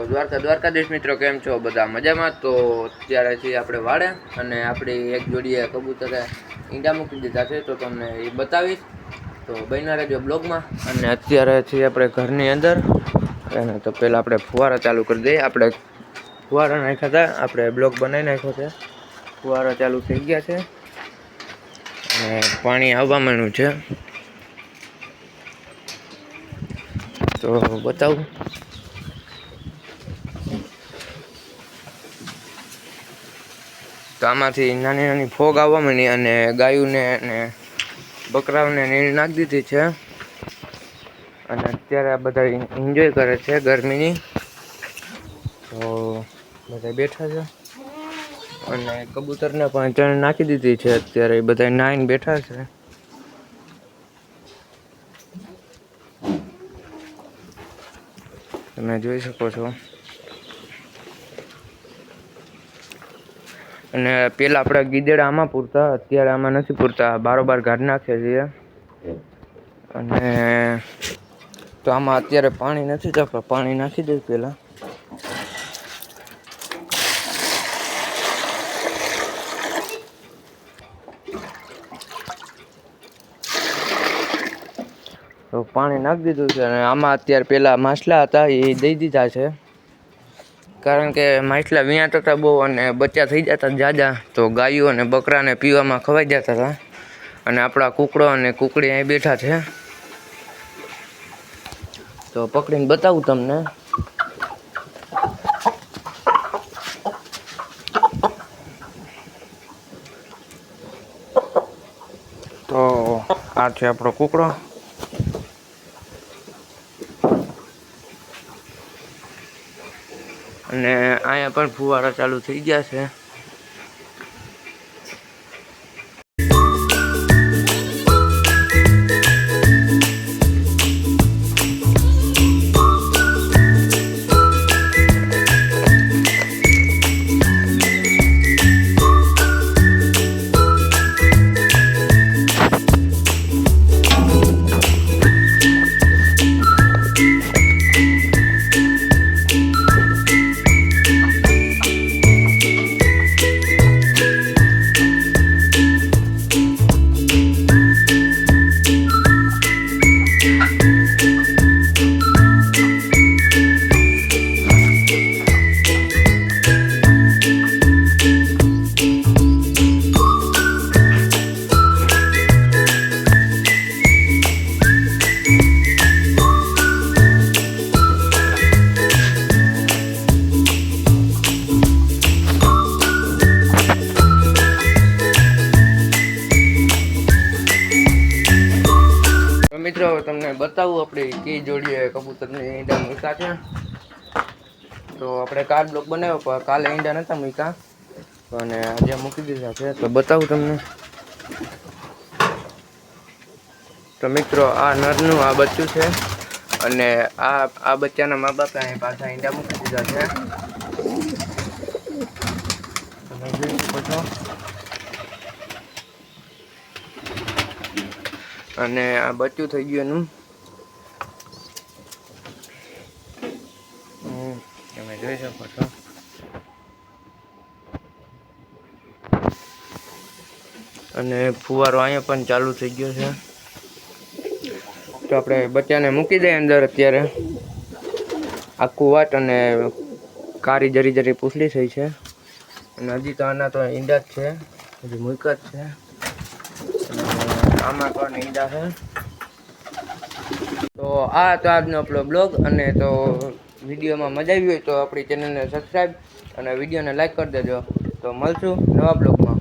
દ્વારકાધીશ મિત્રો કેમ છો બધા મજામાં? તો અત્યારે છીએ આપણે વાડે અને આપણી એક જોડીએ કબૂતરે ઈંડા મૂકી દીધા છે, તો તમને એ બતાવીશ. તો બન્યા રહેજો બ્લોગમાં. અને અત્યારે છીએ આપણે ઘરની અંદર, અને તો પહેલાં આપણે ફુવારા ચાલુ કરી દઈએ. આપણે ફુવારા નાખ્યા હતા, આપણે બ્લોગ બનાવી નાખ્યો છે. ફુવારા ચાલુ થઈ ગયા છે અને પાણી આવવા માંડ્યું છે, તો બતાવું. તો આમાંથી નાની નાની ફોગ આવવા માંડી અને ગાયોને અને બકરાઓને નીણ નાખી દીધી છે. અને અત્યારે આ બધા એન્જોય કરે છે ગરમીની. તો બધા બેઠા છે અને કબૂતરને પણ ચણ નાખી દીધી છે. અત્યારે એ બધા નાઈને બેઠા છે. તમે જોઈ શકો છો. અને પેલા આપણે ગીદેડા આમાં પૂરતા, અત્યારે આમાં નથી પૂરતા, બારોબાર ગાઢ નાખીએ છીએ. અને તો આમાં અત્યારે પાણી નથી, તો આપણે પાણી નાખી દઈએ પેલા. તો પાણી નાખી દીધું છે. અને આમાં અત્યારે પેલા માછલા હતા એ દઈ દીધા છે, કારણ કે માછલા વિયાતા હતા બહુ અને બચ્ચા થઈ જતા જાજા, તો ગાયો અને બકરાને પીવામાં ખવાઈ જતા હતા. અને આપણા કુકડો અને કુકડી અહીં બેઠા છે, તો પકડીને બતાવું તમને. તો આ છે આપણો કુકડો. અને અહીંયા પણ ફુવારા ચાલુ થઈ ગયા છે. મિત્રો તમને બતાવું આપણે કઈ જોડીએ કબૂતરની ઈંડા મૂક્યા છે. તો આપણે કાલ બ્લોક બનાવ્યો, પણ કાલે ઈંડા નહોતા મૂક્યા, અને આજે મૂકી દીધા છે. તો બતાવું તમને. તો મિત્રો આ નરનું આ બચ્ચું છે, અને આ બચ્ચાના મા બાપે અહીં પાછા ઈંડા મૂકી દીધા છે. તમે જોઈ શકો છો. અને આ બચ્ચું થઈ ગયું એનું, તમે જોઈ શકો છો. અને ફુવારો અહીંયા પણ ચાલુ થઈ ગયો છે. તો આપણે બચ્ચાને મૂકી દઈએ અંદર અત્યારે. આખું વાટ અને કાળી જરી જરી પૂછલી થઈ છે. અને હજી તો આના તો ઈંડા જ છે, હજી મૂક્યા જ છે. આમાં પણ ઈંડા છે. તો આ તો આજનો આપણો બ્લોગ. અને તો વિડીયોમાં મજા આવી હોય તો આપણી ચેનલને સબસ્ક્રાઈબ અને વિડીયોને લાઈક કરી દેજો. તો મળશું નવા બ્લોગમાં.